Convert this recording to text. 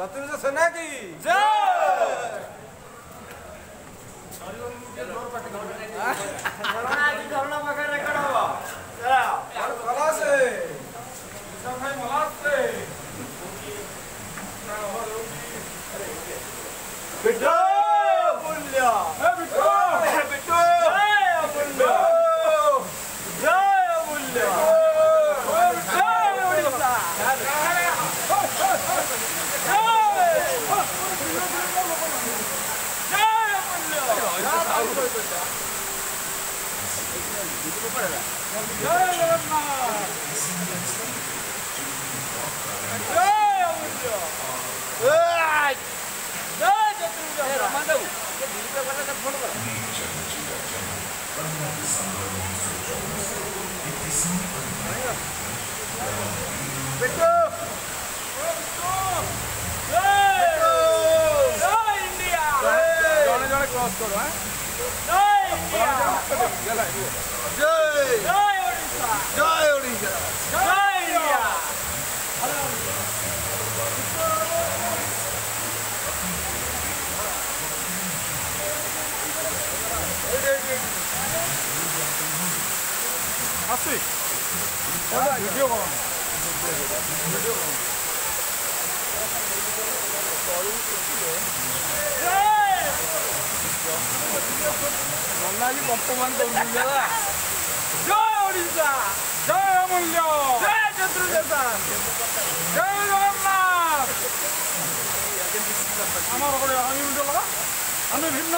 शत्रुघ्न सेना की जय। क्रॉस करो हैं जय इंडिया जय जय ओडिशा जय ओडिशा जय इंडिया आसी वीडियो करो नल्लाजी बर्तमान जय ओडिशा जय अमूल्य जय शत्रुघ्न जय जगन्नाथ आम भिन्न